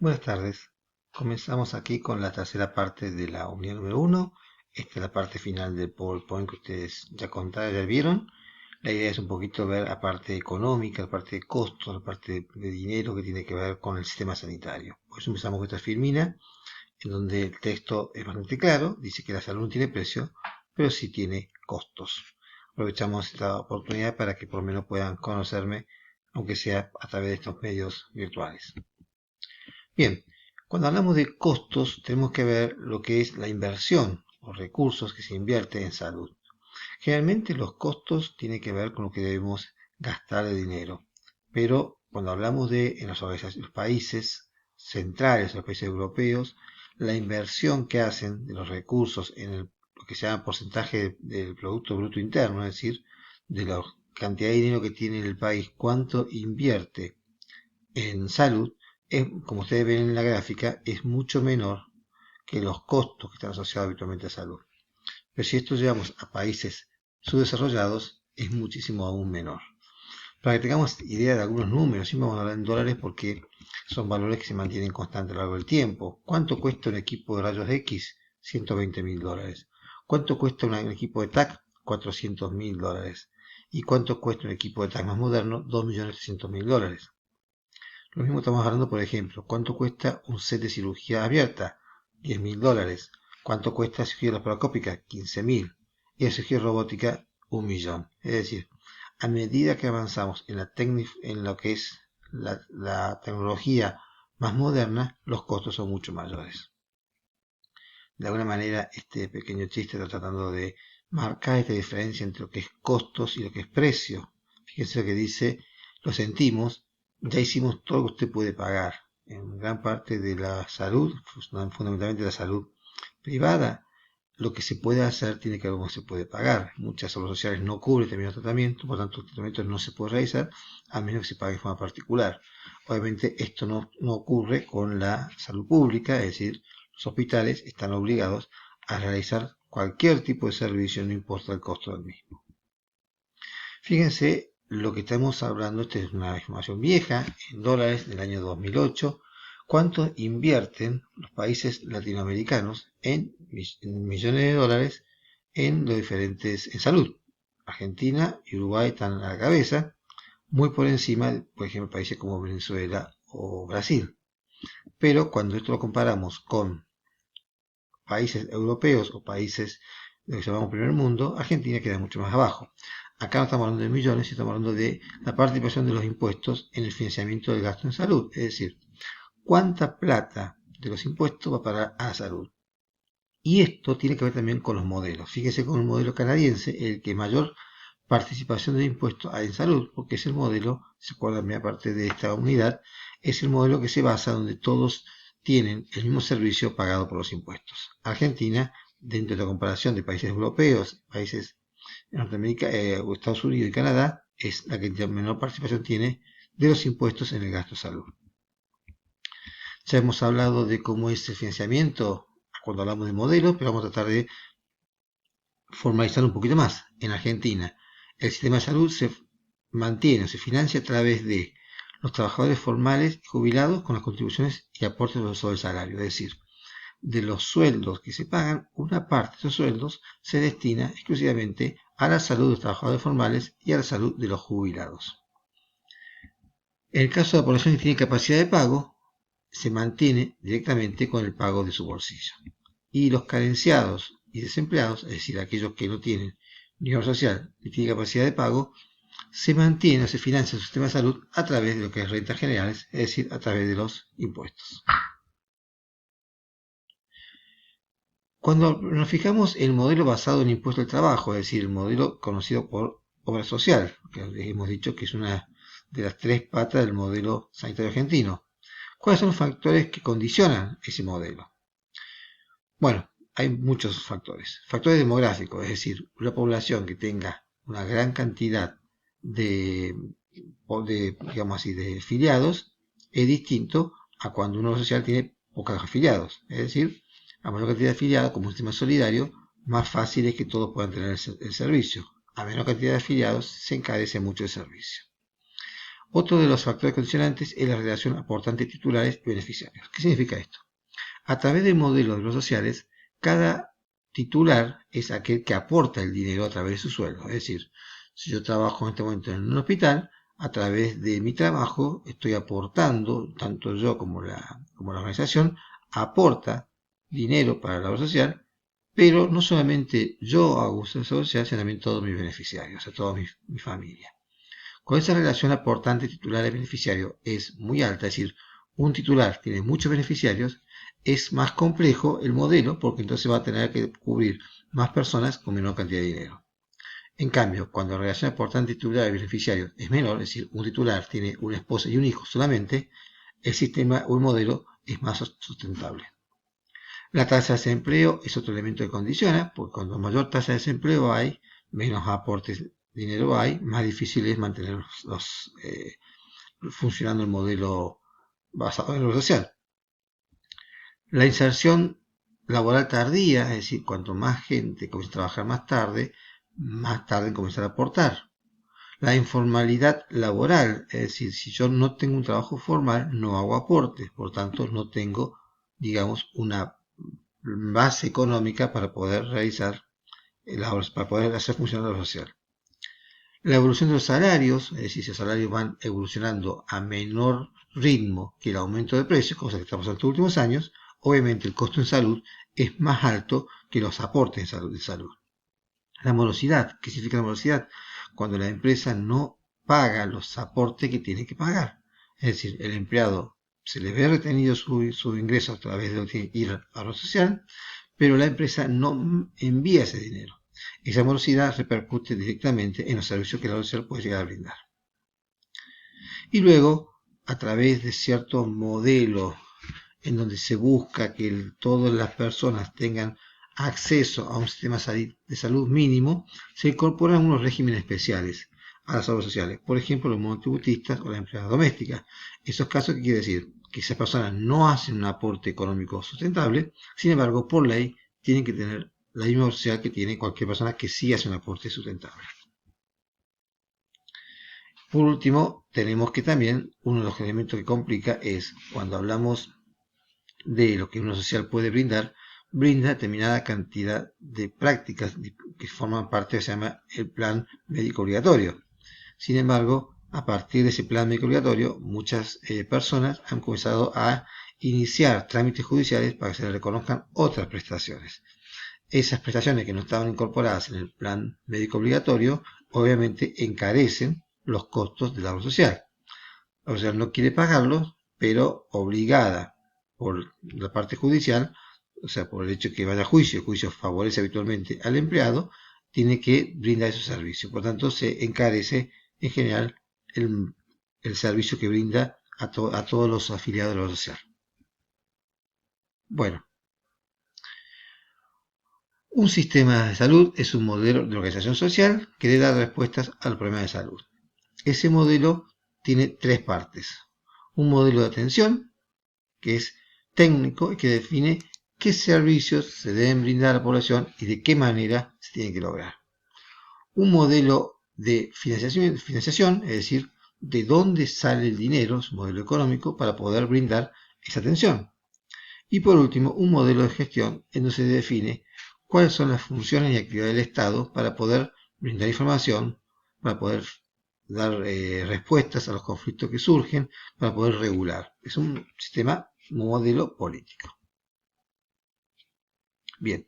Buenas tardes. Comenzamos aquí con la tercera parte de la unidad número uno. Esta es la parte final del PowerPoint que ustedes ya vieron. La idea es un poquito ver la parte económica, la parte de costos, la parte de dinero que tiene que ver con el sistema sanitario. Por eso empezamos con esta filmina, en donde el texto es bastante claro. Dice que la salud no tiene precio, pero sí tiene costos. Aprovechamos esta oportunidad para que por lo menos puedan conocerme, aunque sea a través de estos medios virtuales. Bien, cuando hablamos de costos, tenemos que ver lo que es la inversión o recursos que se invierte en salud. Generalmente los costos tienen que ver con lo que debemos gastar de dinero, pero cuando hablamos de en los países centrales, los países europeos, la inversión que hacen de los recursos en lo que se llama porcentaje del Producto Bruto Interno, es decir, de la cantidad de dinero que tiene el país, cuánto invierte en salud, como ustedes ven en la gráfica, es mucho menor que los costos que están asociados habitualmente a salud. Pero si esto llevamos a países subdesarrollados, es muchísimo aún menor. Para que tengamos idea de algunos números, siempre vamos a hablar en dólares porque son valores que se mantienen constantes a lo largo del tiempo. ¿Cuánto cuesta un equipo de rayos X? $120.000. ¿Cuánto cuesta un equipo de TAC? $400.000. ¿Y cuánto cuesta un equipo de TAC más moderno? $2.300.000. Lo mismo estamos hablando, por ejemplo, ¿cuánto cuesta un set de cirugía abierta? $10.000. ¿Cuánto cuesta la cirugía laparoscópica? 15.000. Y la cirugía robótica, 1.000.000. Es decir, a medida que avanzamos en lo que es la tecnología más moderna, los costos son mucho mayores. De alguna manera, este pequeño chiste está tratando de marcar esta diferencia entre lo que es costos y lo que es precio. Fíjense lo que dice, lo sentimos, ya hicimos todo lo que usted puede pagar. En gran parte de la salud, fundamentalmente la salud privada, lo que se puede hacer tiene que ver con lo que se puede pagar. Muchas obras sociales no cubren determinados tratamientos, por tanto, el tratamiento no se puede realizar a menos que se pague de forma particular. Obviamente, esto no ocurre con la salud pública, es decir, los hospitales están obligados a realizar cualquier tipo de servicio, no importa el costo del mismo. Fíjense lo que estamos hablando, esta es una información vieja, en dólares del año 2008, cuánto invierten los países latinoamericanos en millones de dólares en los en salud. Argentina y Uruguay están a la cabeza, muy por encima, por ejemplo, países como Venezuela o Brasil. Pero cuando esto lo comparamos con países europeos o países de lo que llamamos primer mundo, Argentina queda mucho más abajo. Acá no estamos hablando de millones, estamos hablando de la participación de los impuestos en el financiamiento del gasto en salud. Es decir, cuánta plata de los impuestos va para la salud. Y esto tiene que ver también con los modelos. Fíjese con el modelo canadiense, el que mayor participación de impuestos hay en salud, porque es el modelo, se acuerdan aparte de esta unidad, es el modelo que se basa donde todos tienen el mismo servicio pagado por los impuestos. Argentina, dentro de la comparación de países europeos, países de Norteamérica, Estados Unidos y Canadá, es la que menor participación tiene de los impuestos en el gasto de salud. Ya hemos hablado de cómo es el financiamiento cuando hablamos de modelos, pero vamos a tratar de formalizar un poquito más. En Argentina, el sistema de salud se mantiene o se financia a través de los trabajadores formales y jubilados con las contribuciones y aportes sobre el salario. Es decir, de los sueldos que se pagan, una parte de esos sueldos se destina exclusivamente a la salud de los trabajadores formales y a la salud de los jubilados. En el caso de la población que tiene capacidad de pago, se mantiene directamente con el pago de su bolsillo. Y los carenciados y desempleados, es decir, aquellos que no tienen ni obra social ni tienen capacidad de pago, se mantiene o se financia su sistema de salud a través de lo que es rentas generales, es decir, a través de los impuestos. Cuando nos fijamos en el modelo basado en impuesto al trabajo, es decir, el modelo conocido por obra social, que hemos dicho que es una de las tres patas del modelo sanitario argentino, ¿cuáles son los factores que condicionan ese modelo? Bueno, hay muchos factores. Factores demográficos, es decir, una población que tenga una gran cantidad digamos así, de afiliados es distinto a cuando uno social tiene pocos afiliados. Es decir, a mayor cantidad de afiliados, como un sistema solidario, más fácil es que todos puedan tener el servicio. A menor cantidad de afiliados, se encarece mucho el servicio. Otro de los factores condicionantes es la relación aportantes titulares y beneficiarios. ¿Qué significa esto? A través del modelo de los sociales, cada titular es aquel que aporta el dinero a través de su sueldo. Es decir, si yo trabajo en este momento en un hospital, a través de mi trabajo estoy aportando, tanto yo como la organización, aporta dinero para la obra social, pero no solamente yo hago uso de esa obra social, sino también todos mis beneficiarios, o sea, toda mi familia. Con esa relación aportante titular-beneficiario es muy alta, es decir, un titular tiene muchos beneficiarios, es más complejo el modelo porque entonces va a tener que cubrir más personas con menor cantidad de dinero. En cambio, cuando la relación aportante titular y beneficiario es menor, es decir, un titular tiene una esposa y un hijo solamente, el sistema o el modelo es más sustentable. La tasa de desempleo es otro elemento que condiciona, porque cuando mayor tasa de desempleo hay, menos aportes de dinero hay, más difícil es mantener funcionando el modelo basado en lo social. La inserción laboral tardía, es decir, cuanto más gente comienza a trabajar más tarde en comenzar a aportar. La informalidad laboral, es decir, si yo no tengo un trabajo formal, no hago aportes, por tanto no tengo, digamos, una base económica para poder realizar, para poder hacer funcionar lo social. La evolución de los salarios, es decir, si los salarios van evolucionando a menor ritmo que el aumento de precios, cosa que estamos en estos últimos años, obviamente el costo en salud es más alto que los aportes de salud. La morosidad, ¿qué significa la morosidad? Cuando la empresa no paga los aportes que tiene que pagar. Es decir, el empleado se le ve retenido su ingreso a través de ir a lo social, pero la empresa no envía ese dinero. Esa morosidad repercute directamente en los servicios que la social puede llegar a brindar. Y luego, a través de ciertos modelos en donde se busca que todas las personas tengan acceso a un sistema de salud mínimo, se incorporan unos regímenes especiales a las obras sociales. Por ejemplo, los monotributistas o la empleada doméstica. Esos casos, ¿qué quiere decir? Que esas personas no hacen un aporte económico sustentable, sin embargo, por ley, tienen que tener la misma obra social que tiene cualquier persona que sí hace un aporte sustentable. Por último, tenemos que también, uno de los elementos que complica es cuando hablamos de lo que una social puede brindar, brinda determinada cantidad de prácticas que forman parte de lo que se llama el plan médico obligatorio. Sin embargo, a partir de ese plan médico obligatorio, muchas personas han comenzado a iniciar trámites judiciales para que se les reconozcan otras prestaciones. Esas prestaciones que no estaban incorporadas en el plan médico obligatorio, obviamente encarecen los costos de la obra social. La obra social no quiere pagarlos, pero obligada por la parte judicial, o sea, por el hecho de que vaya a juicio, el juicio favorece habitualmente al empleado, tiene que brindar esos servicios. Por tanto, se encarece en general el servicio que brinda a todos los afiliados de la obra social. Bueno, un sistema de salud es un modelo de organización social que debe dar respuestas a los problemas de salud. Ese modelo tiene tres partes. Un modelo de atención, que es técnico y que define qué servicios se deben brindar a la población y de qué manera se tienen que lograr. Un modelo de financiación, es decir, de dónde sale el dinero, su modelo económico, para poder brindar esa atención. Y por último, un modelo de gestión en donde se define cuáles son las funciones y actividades del Estado para poder brindar información, para poder dar respuestas a los conflictos que surgen, para poder regular. Es un sistema modelo político. Bien,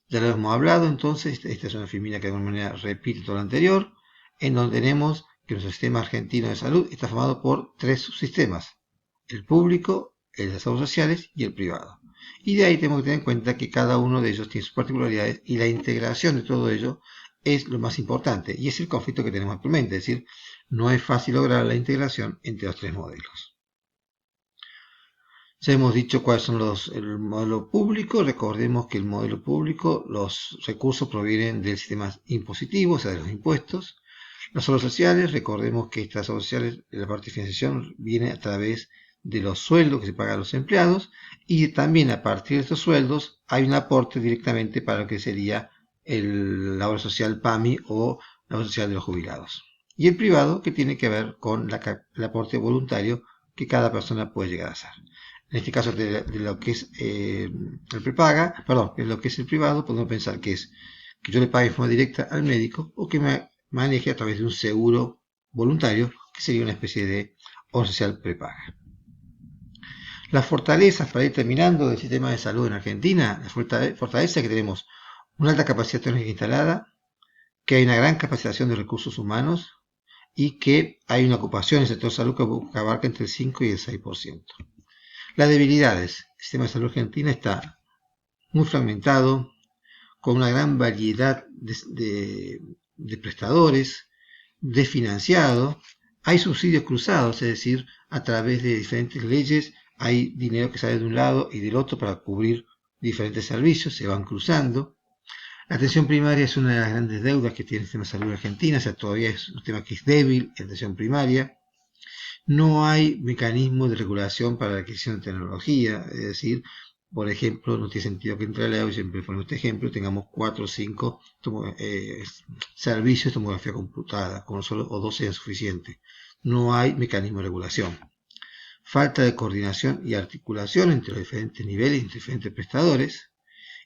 ya lo hemos hablado, entonces, esta es una filmina que de alguna manera repite todo lo anterior, en donde tenemos que nuestro sistema argentino de salud está formado por tres subsistemas: el público, el de las obras sociales y el privado. Y de ahí tenemos que tener en cuenta que cada uno de ellos tiene sus particularidades y la integración de todo ello es lo más importante, y es el conflicto que tenemos actualmente, es decir, no es fácil lograr la integración entre los tres modelos. Ya hemos dicho cuáles son el modelo público. Recordemos que el modelo público, los recursos provienen del sistema impositivo, o sea, de los impuestos. Las obras sociales, recordemos que estas obras sociales, la parte de financiación viene a través de los sueldos que se pagan a los empleados, y también a partir de estos sueldos hay un aporte directamente para lo que sería la obra social PAMI o la obra social de los jubilados. y el privado, que tiene que ver con el aporte voluntario que cada persona puede llegar a hacer. En este caso de lo que es el prepaga, perdón, de lo que es el privado, podemos pensar que es que yo le pague de forma directa al médico o que me maneje a través de un seguro voluntario, que sería una especie de obra social prepaga. Las fortalezas, para ir terminando, del sistema de salud en Argentina, la fortaleza es que tenemos una alta capacidad tecnológica instalada, que hay una gran capacitación de recursos humanos y que hay una ocupación en el sector salud que abarca entre el 5 y el 6%. Las debilidades. El sistema de salud argentino está muy fragmentado, con una gran variedad de prestadores, desfinanciado. Hay subsidios cruzados, es decir, a través de diferentes leyes hay dinero que sale de un lado y del otro para cubrir diferentes servicios, se van cruzando. La atención primaria es una de las grandes deudas que tiene el sistema de salud argentino, o sea, todavía es un tema que es débil, la atención primaria. No hay mecanismo de regulación para la adquisición de tecnología, es decir, por ejemplo, no tiene sentido que entre la ley, siempre pongo este ejemplo, tengamos 4 o 5 servicios de tomografía computada, con solo o 2 sean suficientes. No hay mecanismo de regulación. Falta de coordinación y articulación entre los diferentes niveles y entre diferentes prestadores,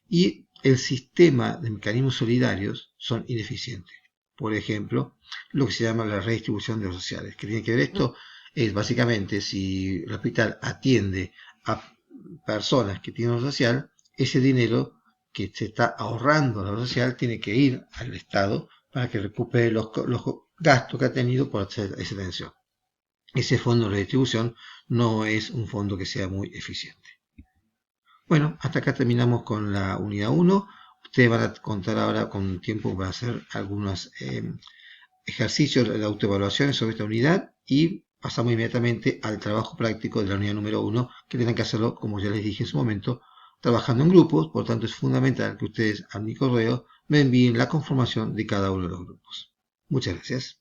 y el sistema de mecanismos solidarios son ineficientes. Por ejemplo, lo que se llama la redistribución de los sociales. ¿Qué tiene que ver esto? Es básicamente si el hospital atiende a personas que tienen obra social, ese dinero que se está ahorrando la obra social tiene que ir al Estado para que recupere los gastos que ha tenido por hacer esa atención. Ese fondo de redistribución no es un fondo que sea muy eficiente. Bueno, hasta acá terminamos con la unidad 1. Ustedes van a contar ahora con tiempo para hacer algunos ejercicios de autoevaluación sobre esta unidad y pasamos inmediatamente al trabajo práctico de la unidad número 1, que tendrán que hacerlo, como ya les dije en su momento, trabajando en grupos. Por tanto, es fundamental que ustedes a mi correo me envíen la conformación de cada uno de los grupos. Muchas gracias.